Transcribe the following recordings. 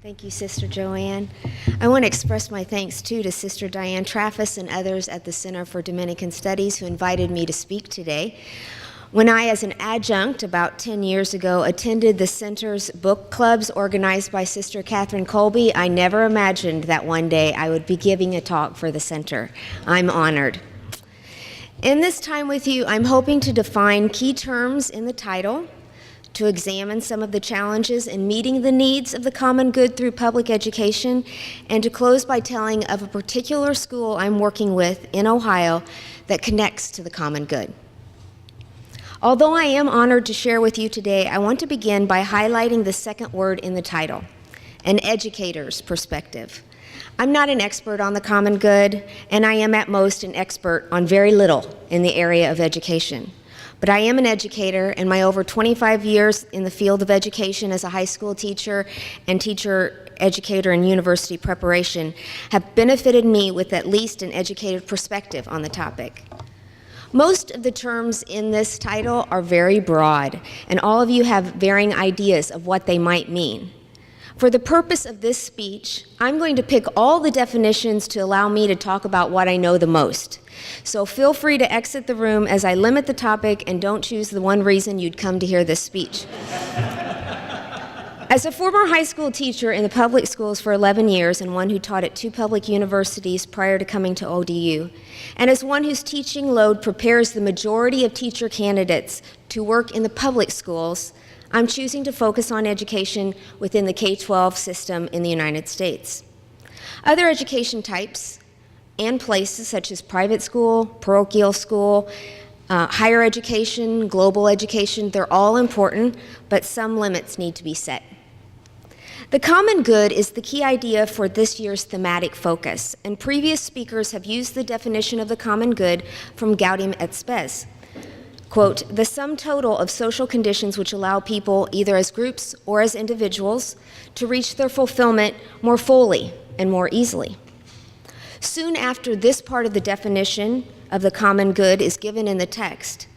Thank you, Sister Joanne. I want to express my thanks, too, to Sister Diane Traffis and others at the Center for Dominican Studies who invited me to speak today. When I, as an adjunct about 10 years ago, attended the Center's book clubs organized by Sister Catherine Colby, I never imagined that one day I would be giving a talk for the Center. I'm honored. In this time with you, I'm hoping to define key terms in the title, to examine some of the challenges in meeting the needs of the common good through public education, and to close by telling of a particular school I'm working with in Ohio that connects to the common good. Although I am honored to share with you today, I want to begin by highlighting the second word in the title, an educator's perspective. I'm not an expert on the common good, and I am at most an expert on very little in the area of education. But I am an educator, and my over 25 years in the field of education as a high school teacher and teacher, educator, and university preparation have benefited me with at least an educated perspective on the topic. Most of the terms in this title are very broad, and all of you have varying ideas of what they might mean. For the purpose of this speech, I'm going to pick all the definitions to allow me to talk about what I know the most. So feel free to exit the room as I limit the topic and don't choose the one reason you'd come to hear this speech. As a former high school teacher in the public schools for 11 years and one who taught at 2 public universities prior to coming to ODU, and as one whose teaching load prepares the majority of teacher candidates to work in the public schools, I'm choosing to focus on education within the K-12 system in the United States. Other education types and places such as private school, parochial school, higher education, global education, they're all important, but some limits need to be set. The common good is the key idea for this year's thematic focus, and previous speakers have used the definition of the common good from Gaudium et Spes. Quote, the sum total of social conditions which allow people, either as groups or as individuals, to reach their fulfillment more fully and more easily. Soon after this part of the definition of the common good is given in the text,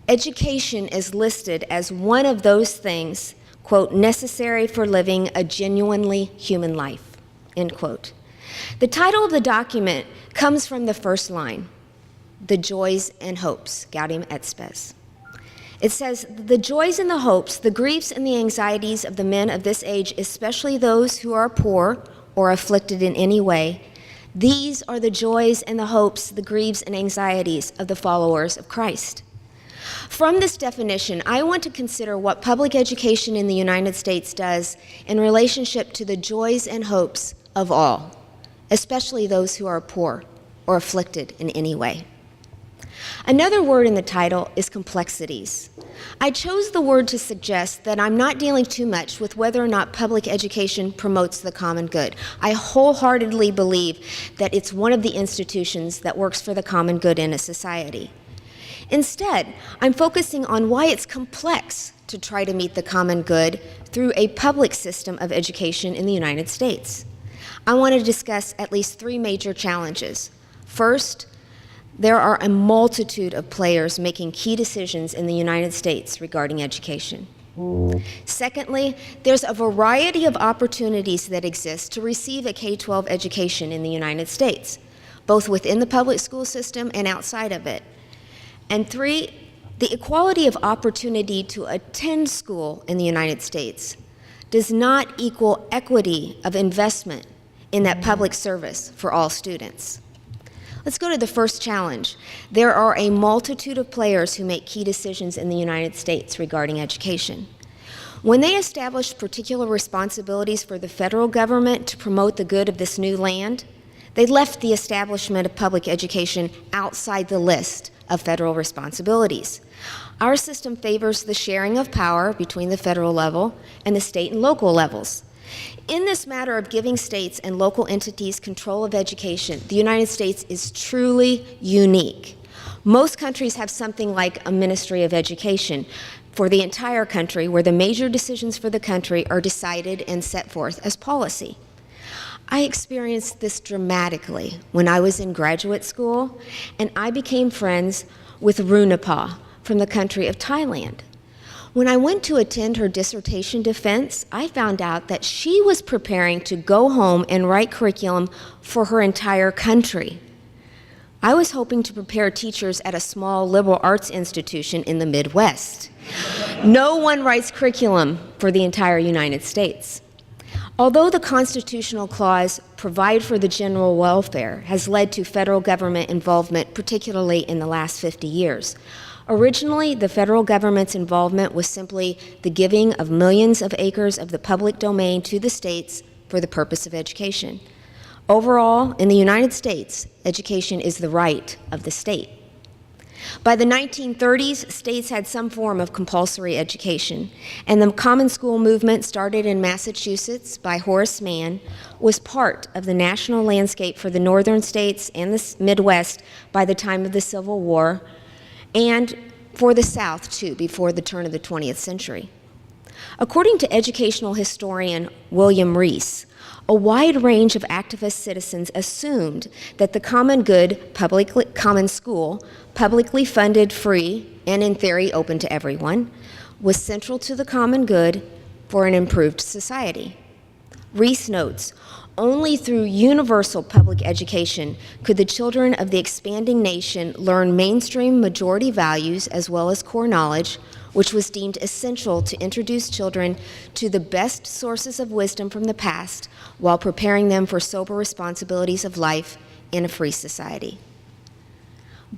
education is listed as one of those things, quote, necessary for living a genuinely human life, end quote. The title of the document comes from the first line, the joys and hopes, Gaudium et Spes. It says, the joys and the hopes, the griefs and the anxieties of the men of this age, especially those who are poor or afflicted in any way, these are the joys and the hopes, the griefs and anxieties of the followers of Christ. From this definition, I want to consider what public education in the United States does in relationship to the joys and hopes of all, especially those who are poor or afflicted in any way. Another word in the title is complexities. I chose the word to suggest that I'm not dealing too much with whether or not public education promotes the common good. I wholeheartedly believe that it's one of the institutions that works for the common good in a society. Instead, I'm focusing on why it's complex to try to meet the common good through a public system of education in the United States. I want to discuss at least 3 major challenges. First, there are a multitude of players making key decisions in the United States regarding education. Secondly, there's a variety of opportunities that exist to receive a K-12 education in the United States, both within the public school system and outside of it. And 3, the equality of opportunity to attend school in the United States does not equal equity of investment in that public service for all students. Let's go to the first challenge. There are a multitude of players who make key decisions in the United States regarding education. When they established particular responsibilities for the federal government to promote the good of this new land, they left the establishment of public education outside the list of federal responsibilities. Our system favors the sharing of power between the federal level and the state and local levels. In this matter of giving states and local entities control of education, the United States is truly unique. Most countries have something like a Ministry of Education for the entire country, where the major decisions for the country are decided and set forth as policy. I experienced this dramatically when I was in graduate school, and I became friends with Runapa from the country of Thailand. When I went to attend her dissertation defense, I found out that she was preparing to go home and write curriculum for her entire country. I was hoping to prepare teachers at a small liberal arts institution in the Midwest. No one writes curriculum for the entire United States. Although the constitutional clause provide for the general welfare has led to federal government involvement, particularly in the last 50 years, originally the federal government's involvement was simply the giving of millions of acres of the public domain to the states for the purpose of education. Overall, in the United States, education is the right of the state. By the 1930s, states had some form of compulsory education, and the common school movement, started in Massachusetts by Horace Mann, was part of the national landscape for the northern states and the Midwest by the time of the Civil War, and for the South, too, before the turn of the 20th century. According to educational historian William Reese, a wide range of activist citizens assumed that the common good common school, publicly funded, free, and in theory open to everyone, was central to the common good for an improved society. Reese notes, only through universal public education could the children of the expanding nation learn mainstream majority values as well as core knowledge, which was deemed essential to introduce children to the best sources of wisdom from the past while preparing them for sober responsibilities of life in a free society.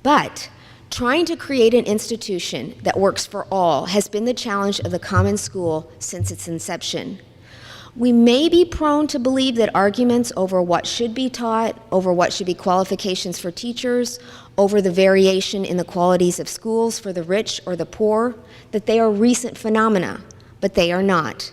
But trying to create an institution that works for all has been the challenge of the common school since its inception. We may be prone to believe that arguments over what should be taught, over what should be qualifications for teachers, over the variation in the qualities of schools for the rich or the poor, that they are recent phenomena, but they are not.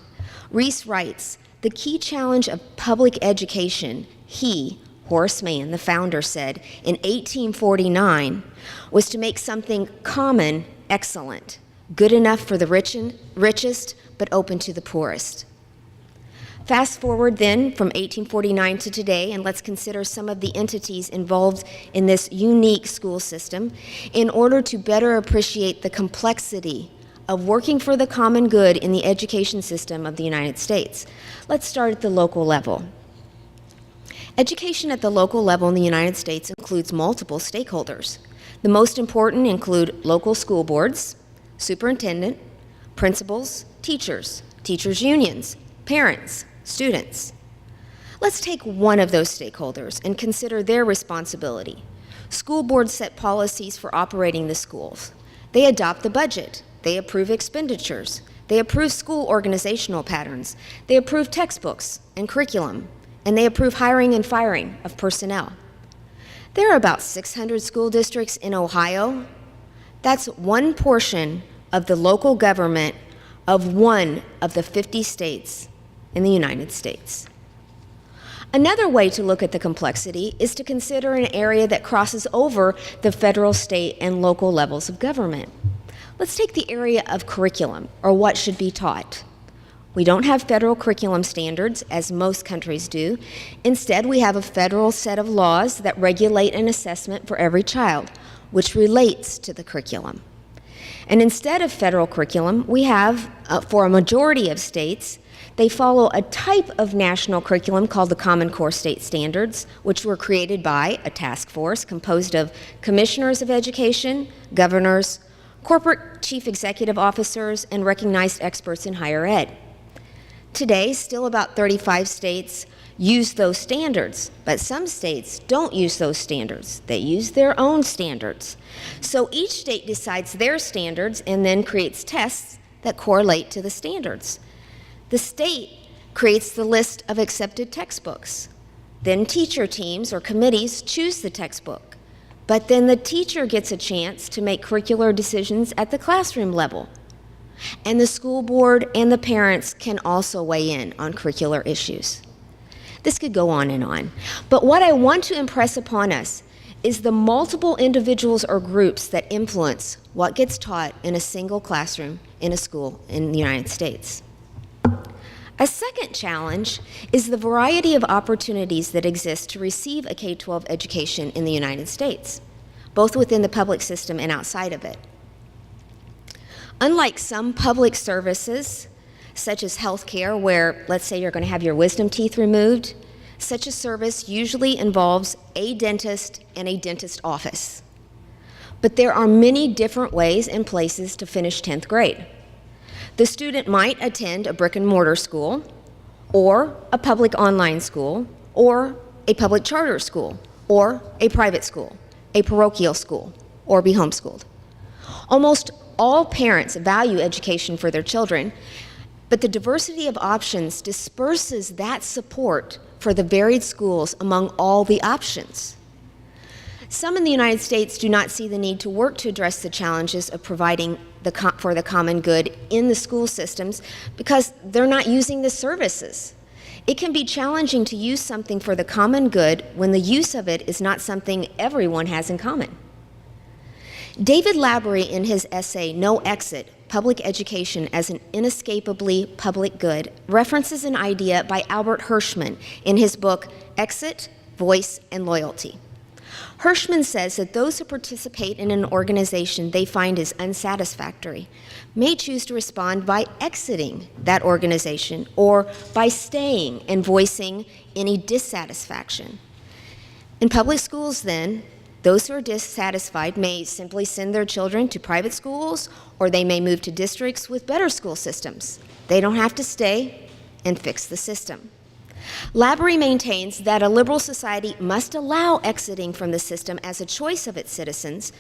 Reese writes, the key challenge of public education, he, Horace Mann, the founder, said in 1849, was to make something common excellent, good enough for the richest, but open to the poorest. Fast forward then from 1849 to today, and let's consider some of the entities involved in this unique school system in order to better appreciate the complexity of working for the common good in the education system of the United States. Let's start at the local level. Education at the local level in the United States includes multiple stakeholders. The most important include local school boards, superintendent, principals, teachers, teachers' unions, parents, students. Let's take one of those stakeholders and consider their responsibility. School boards set policies for operating the schools. They adopt the budget. They approve expenditures. They approve school organizational patterns. They approve textbooks and curriculum. And they approve hiring and firing of personnel. There are about 600 school districts in Ohio. That's one portion of the local government of one of the 50 states in the United States. Another way to look at the complexity is to consider an area that crosses over the federal, state, and local levels of government. Let's take the area of curriculum, or what should be taught. We don't have federal curriculum standards, as most countries do. Instead, we have a federal set of laws that regulate an assessment for every child, which relates to the curriculum. And instead of federal curriculum, we have, for a majority of states, they follow a type of national curriculum called the Common Core State Standards, which were created by a task force composed of commissioners of education, governors, corporate chief executive officers, and recognized experts in higher ed. Today, still about 35 states use those standards, but some states don't use those standards. They use their own standards. So each state decides their standards and then creates tests that correlate to the standards. The state creates the list of accepted textbooks. Then teacher teams or committees choose the textbook. But then the teacher gets a chance to make curricular decisions at the classroom level. And the school board and the parents can also weigh in on curricular issues. This could go on and on. But what I want to impress upon us is the multiple individuals or groups that influence what gets taught in a single classroom in a school in the United States. A second challenge is the variety of opportunities that exist to receive a K-12 education in the United States, both within the public system and outside of it. Unlike some public services, such as healthcare, where let's say you're going to have your wisdom teeth removed, such a service usually involves a dentist and a dentist office. But there are many different ways and places to finish 10th grade. The student might attend a brick and mortar school, or a public online school, or a public charter school, or a private school, a parochial school, or be homeschooled. Almost all parents value education for their children, but the diversity of options disperses that support for the varied schools among all the options. Some in the United States do not see the need to work to address the challenges of providing for the common good in the school systems because they're not using the services. It can be challenging to use something for the common good when the use of it is not something everyone has in common. David Laborie, in his essay, No Exit, Public Education as an Inescapably Public Good, references an idea by Albert Hirschman in his book, Exit, Voice, and Loyalty. Hirschman says that those who participate in an organization they find is unsatisfactory may choose to respond by exiting that organization or by staying and voicing any dissatisfaction. In public schools, then, those who are dissatisfied may simply send their children to private schools, or they may move to districts with better school systems. They don't have to stay and fix the system. Laborie maintains that a liberal society must allow exiting from the system as a choice of its citizens,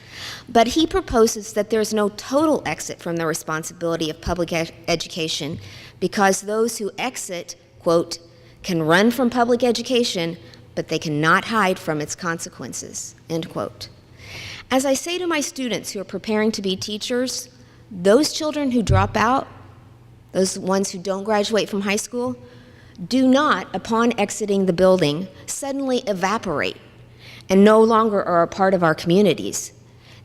but he proposes that there's no total exit from the responsibility of public education because those who exit, quote, can run from public education, but they cannot hide from its consequences, end quote. As I say to my students who are preparing to be teachers, those children who drop out, those ones who don't graduate from high school, do not, upon exiting the building, suddenly evaporate and no longer are a part of our communities.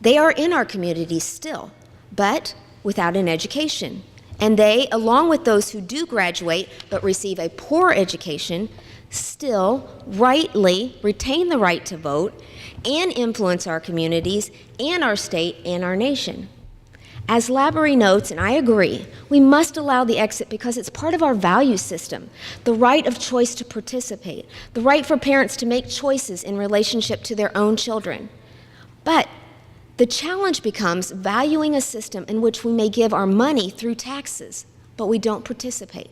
They are in our communities still, but without an education. And they, along with those who do graduate but receive a poor education, still rightly retain the right to vote and influence our communities and our state and our nation. As Laborie notes, and I agree, we must allow the exit because it's part of our value system, the right of choice to participate, the right for parents to make choices in relationship to their own children. But the challenge becomes valuing a system in which we may give our money through taxes, but we don't participate.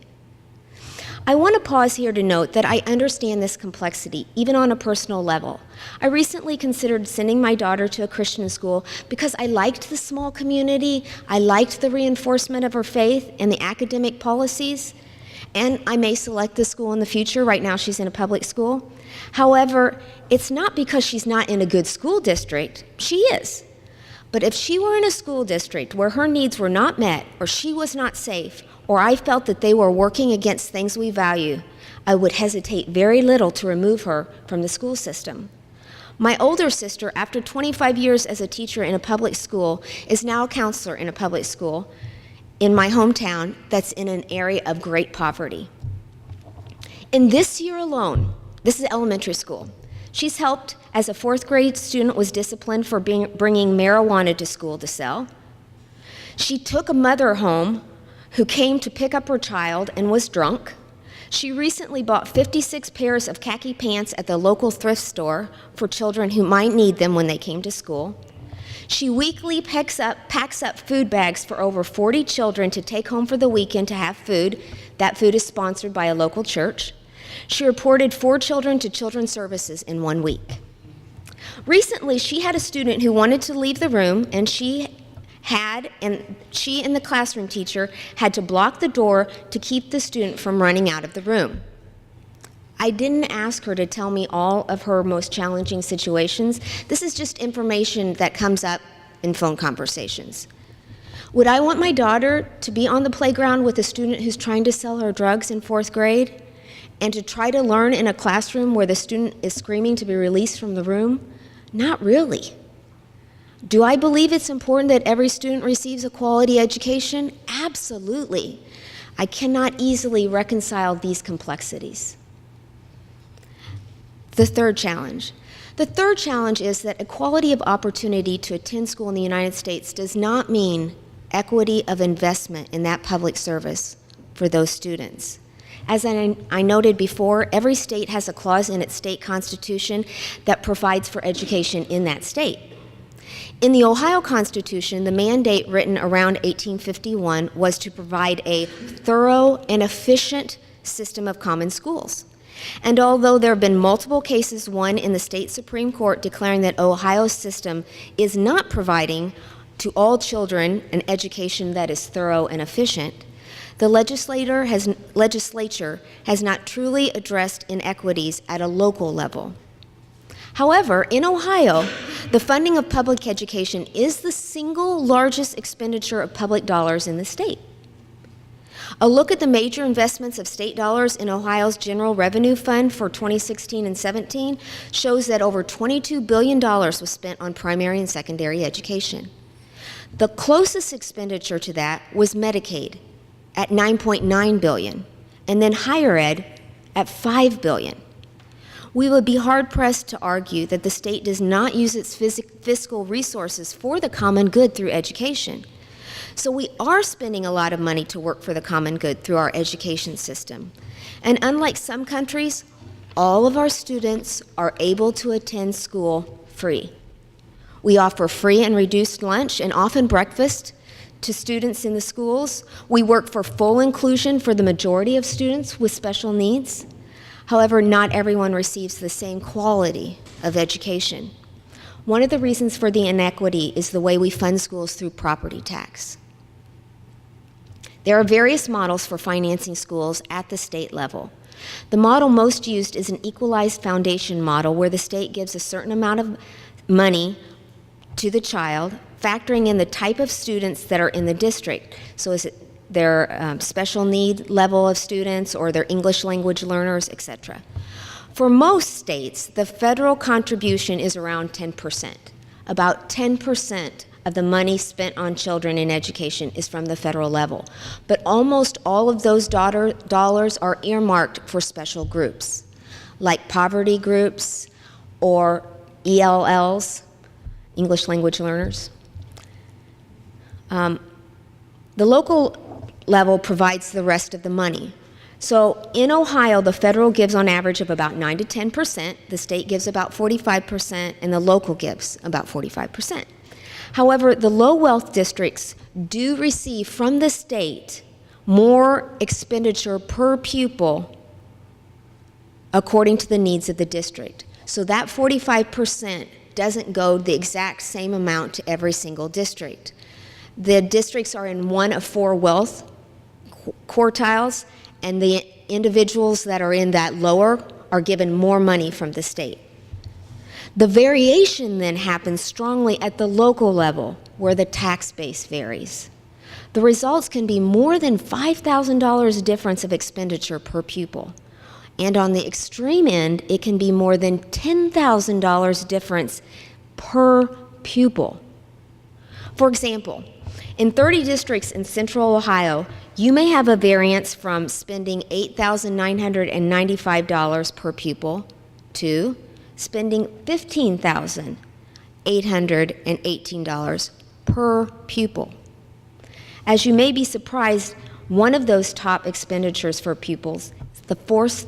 I want to pause here to note that I understand this complexity, even on a personal level. I recently considered sending my daughter to a Christian school because I liked the small community, I liked the reinforcement of her faith and the academic policies, and I may select the school in the future. Right now she's in a public school. However, it's not because she's not in a good school district. She is. But if she were in a school district where her needs were not met, or she was not safe, or I felt that they were working against things we value, I would hesitate very little to remove her from the school system. My older sister, after 25 years as a teacher in a public school, is now a counselor in a public school in my hometown that's in an area of great poverty. In this year alone, this is elementary school, she's helped as a 4th grade student was disciplined for bringing marijuana to school to sell. She took a mother home who came to pick up her child and was drunk. She recently bought 56 pairs of khaki pants at the local thrift store for children who might need them when they came to school. She weekly packs up food bags for over 40 children to take home for the weekend to have food. That food is sponsored by a local church. She reported 4 children to Children's Services in 1 week. Recently, she had a student who wanted to leave the room, and she and the classroom teacher had to block the door to keep the student from running out of the room. I didn't ask her to tell me all of her most challenging situations. This is just information that comes up in phone conversations. Would I want my daughter to be on the playground with a student who's trying to sell her drugs in 4th grade and to try to learn in a classroom where the student is screaming to be released from the room? Not really. Do I believe it's important that every student receives a quality education? Absolutely. I cannot easily reconcile these complexities. The third challenge. The third challenge is that equality of opportunity to attend school in the United States does not mean equity of investment in that public service for those students. As I noted before, every state has a clause in its state constitution that provides for education in that state. In the Ohio Constitution, the mandate written around 1851 was to provide a thorough and efficient system of common schools. And although there have been multiple cases won in the state Supreme Court declaring that Ohio's system is not providing to all children an education that is thorough and efficient, the legislature has not truly addressed inequities at a local level. However, in Ohio, the funding of public education is the single largest expenditure of public dollars in the state. A look at the major investments of state dollars in Ohio's General Revenue Fund for 2016 and 17 shows that over $22 billion was spent on primary and secondary education. The closest expenditure to that was Medicaid at $9.9 billion, and then higher ed at $5 billion. We would be hard-pressed to argue that the state does not use its fiscal resources for the common good through education. So we are spending a lot of money to work for the common good through our education system. And unlike some countries, all of our students are able to attend school free. We offer free and reduced lunch and often breakfast to students in the schools. We work for full inclusion for the majority of students with special needs. However, not everyone receives the same quality of education. One of the reasons for the inequity is the way we fund schools through property tax. There are various models for financing schools at the state level. The model most used is an equalized foundation model where the state gives a certain amount of money to the child, factoring in the type of students that are in the district. So is it their special need level of students or their English language learners, etc. For most states, the federal contribution is around 10%. About 10% of the money spent on children in education is from the federal level. But almost all of those dollars are earmarked for special groups, like poverty groups or ELLs, English language learners. The local level provides the rest of the money. So in Ohio, the federal gives on average of about 9 to 10%, the state gives about 45%, and the local gives about 45%. However, the low wealth districts do receive from the state more expenditure per pupil according to the needs of the district. So that 45% doesn't go the exact same amount to every single district. The districts are in one of 4 wealth quartiles, and the individuals that are in that lower are given more money from the state. The variation then happens strongly at the local level, where the tax base varies. The results can be more than $5,000 difference of expenditure per pupil. And on the extreme end, it can be more than $10,000 difference per pupil. For example, in 30 districts in central Ohio, you may have a variance from spending $8,995 per pupil to spending $15,818 per pupil. As you may be surprised, one of those top expenditures for pupils, the fourth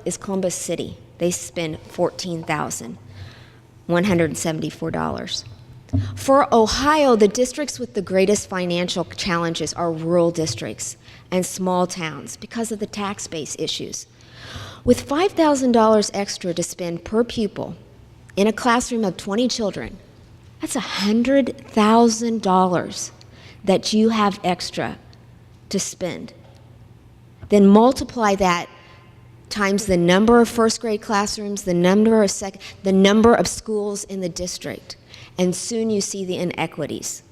is Columbus City. They spend $14,174. For Ohio, the districts with the greatest financial challenges are rural districts and small towns because of the tax base issues. With $5,000 extra to spend per pupil in a classroom of 20 children, that's $100,000 that you have extra to spend. Then multiply that times the number of first grade classrooms, the number of schools in the district, and soon you see the inequities.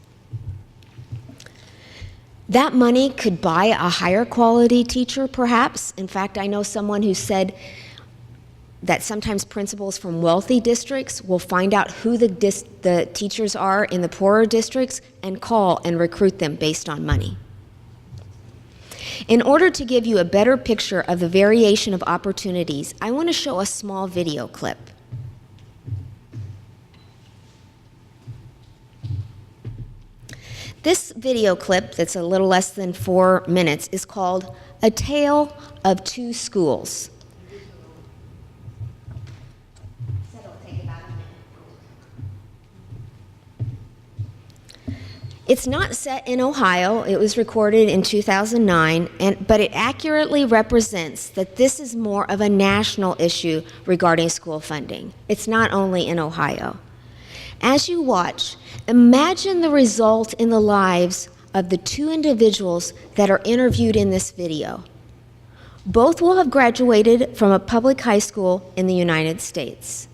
That money could buy a higher quality teacher, perhaps. In fact, I know someone who said that sometimes principals from wealthy districts will find out who the teachers are in the poorer districts and call and recruit them based on money. In order to give you a better picture of the variation of opportunities, I want to show a small video clip. This video clip, that's a little less than 4 minutes, is called A Tale of Two Schools. It's not set in Ohio. It was recorded in 2009, but it accurately represents that this is more of a national issue regarding school funding. It's not only in Ohio. As you watch, imagine the result in the lives of the two individuals that are interviewed in this video. Both will have graduated from a public high school in the United States.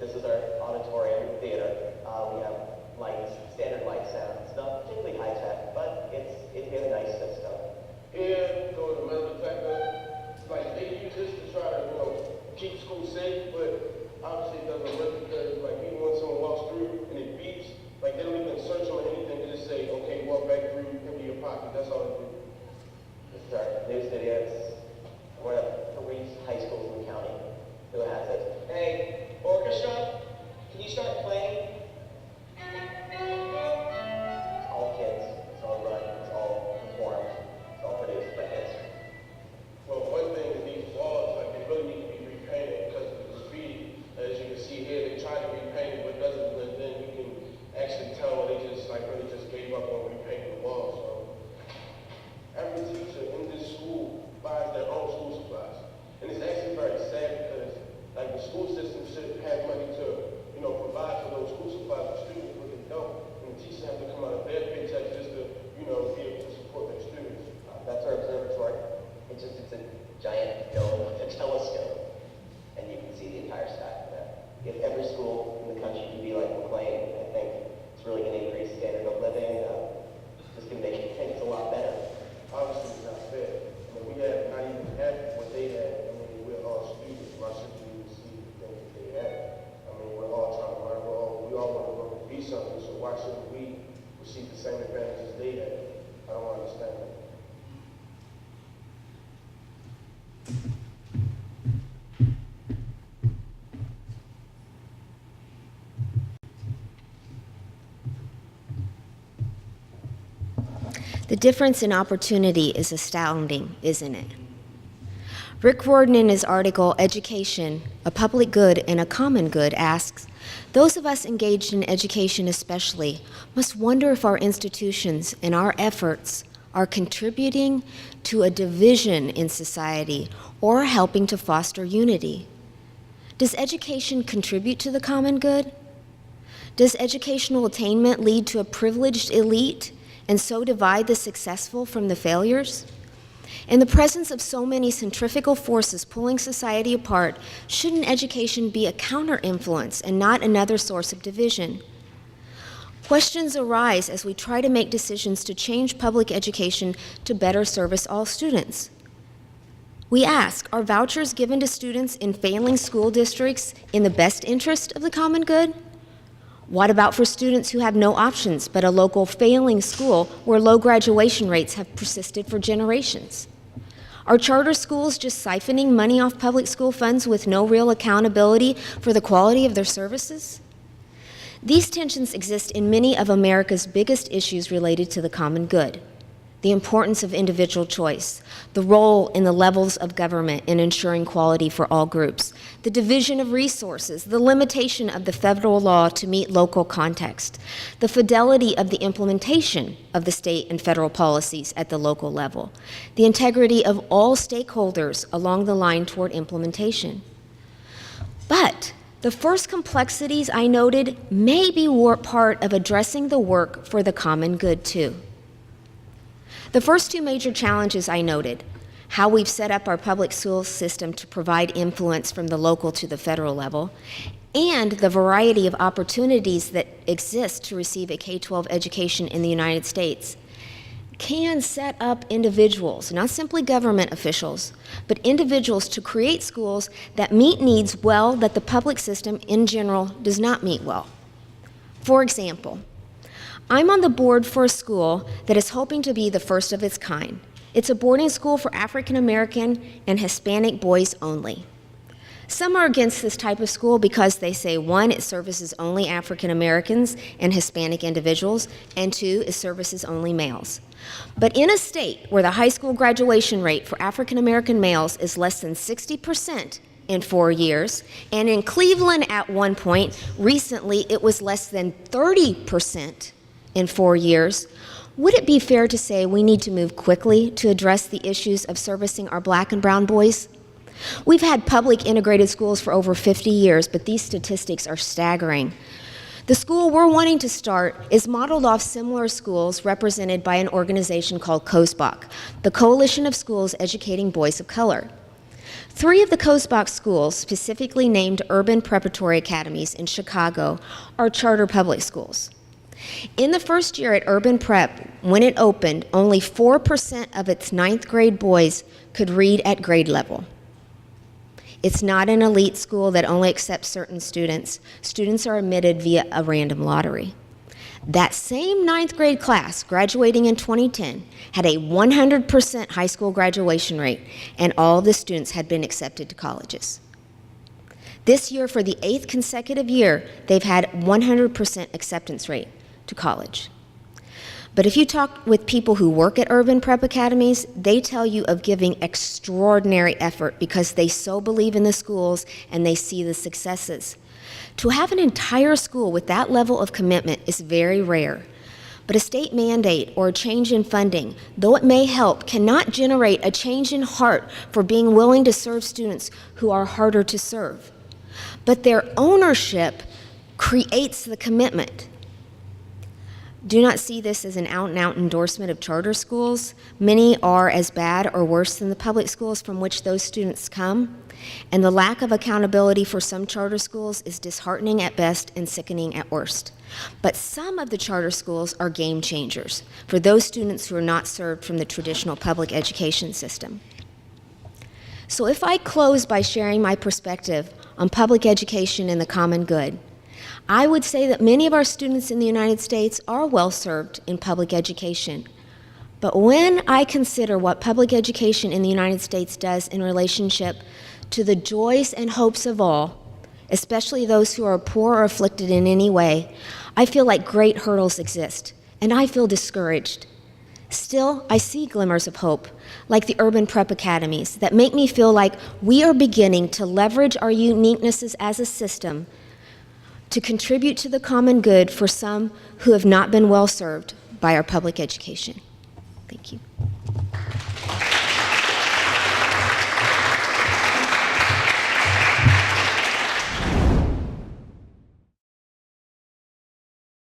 This is our auditorium theater. We have lights, standard light sound. It's not particularly high tech, but it's really nice system. Yeah, so as a matter of fact, like they use this to try to, keep school safe, but obviously it doesn't work because like even when someone walks through and it beeps, like they don't even search them or anything, they just say, okay, walk back through, empty your pocket, that's all they do. This is our news video. It's one of 3 high schools in the county who has it. Hey, orchestra, can you start playing? It's all kids, it's all run, it's all performed, it's all produced by kids. Well, one thing is these walls, like they really need to be repainted because of the graffiti. As you can see here, they tried to repaint it, but it doesn't, but then you can actually tell they just really just gave up on repainting the walls. So every teacher in this school buys their own school supplies. And it's actually very sad because like the school system should have money to, provide for those school supplies for students, but they don't. And the teachers have to come out of their paychecks just to, be able to support their students. That's our observatory. It's a giant dome with a telescope, and you can see the entire stack of that. If every school in the country could be like McLean, I think it's really going to increase standard of living. Just going to make things a lot better. Obviously, it's not fair. We have not even half what they had. We're all students. Why should we see the things that they have? We're all trying to learn. We all want to grow to be something. So why shouldn't we receive the same advantages they have? I don't understand that. The difference in opportunity is astounding, isn't it? Rick Warden, in his article, Education, a Public Good and a Common Good, asks, those of us engaged in education especially must wonder if our institutions and our efforts are contributing to a division in society or helping to foster unity. Does education contribute to the common good? Does educational attainment lead to a privileged elite and so divide the successful from the failures? In the presence of so many centrifugal forces pulling society apart, shouldn't education be a counter-influence and not another source of division? Questions arise as we try to make decisions to change public education to better service all students. We ask, are vouchers given to students in failing school districts in the best interest of the common good? What about for students who have no options but a local failing school where low graduation rates have persisted for generations? Are charter schools just siphoning money off public school funds with no real accountability for the quality of their services? These tensions exist in many of America's biggest issues related to the common good: the importance of individual choice, the role in the levels of government in ensuring quality for all groups, the division of resources, the limitation of the federal law to meet local context, the fidelity of the implementation of the state and federal policies at the local level, the integrity of all stakeholders along the line toward implementation. But the first complexities I noted may be part of addressing the work for the common good too. The first two major challenges I noted, how we've set up our public school system to provide influence from the local to the federal level, and the variety of opportunities that exist to receive a K-12 education in the United States, can set up individuals, not simply government officials, but individuals to create schools that meet needs well that the public system in general does not meet well. For example, I'm on the board for a school that is hoping to be the first of its kind. It's a boarding school for African American and Hispanic boys only. Some are against this type of school because they say, one, it services only African Americans and Hispanic individuals, and two, it services only males. But in a state where the high school graduation rate for African American males is less than 60% in 4 years, and in Cleveland at one point, recently, it was less than 30% in 4 years, would it be fair to say we need to move quickly to address the issues of servicing our black and brown boys? We've had public integrated schools for over 50 years, but these statistics are staggering. The school we're wanting to start is modeled off similar schools represented by an organization called COSBAC, the Coalition of Schools Educating Boys of Color. 3 of the COSBAC schools, specifically named Urban Preparatory Academies in Chicago, are charter public schools. In the first year at Urban Prep, when it opened, only 4% of its 9th grade boys could read at grade level. It's not an elite school that only accepts certain students. Students are admitted via a random lottery. That same 9th grade class, graduating in 2010, had a 100% high school graduation rate, and all of the students had been accepted to colleges. This year, for the 8th consecutive year, they've had 100% acceptance rate to college. But if you talk with people who work at urban prep academies, they tell you of giving extraordinary effort because they so believe in the schools and they see the successes. To have an entire school with that level of commitment is very rare. But a state mandate or a change in funding, though it may help, cannot generate a change in heart for being willing to serve students who are harder to serve. But their ownership creates the commitment. Do not see this as an out-and-out endorsement of charter schools. Many are as bad or worse than the public schools from which those students come, and the lack of accountability for some charter schools is disheartening at best and sickening at worst. But some of the charter schools are game changers for those students who are not served from the traditional public education system. So if I close by sharing my perspective on public education and the common good, I would say that many of our students in the United States are well served in public education. But when I consider what public education in the United States does in relationship to the joys and hopes of all, especially those who are poor or afflicted in any way, I feel like great hurdles exist, and I feel discouraged. Still, I see glimmers of hope, like the urban prep academies, that make me feel like we are beginning to leverage our uniquenesses as a system to contribute to the common good for some who have not been well served by our public education. Thank you.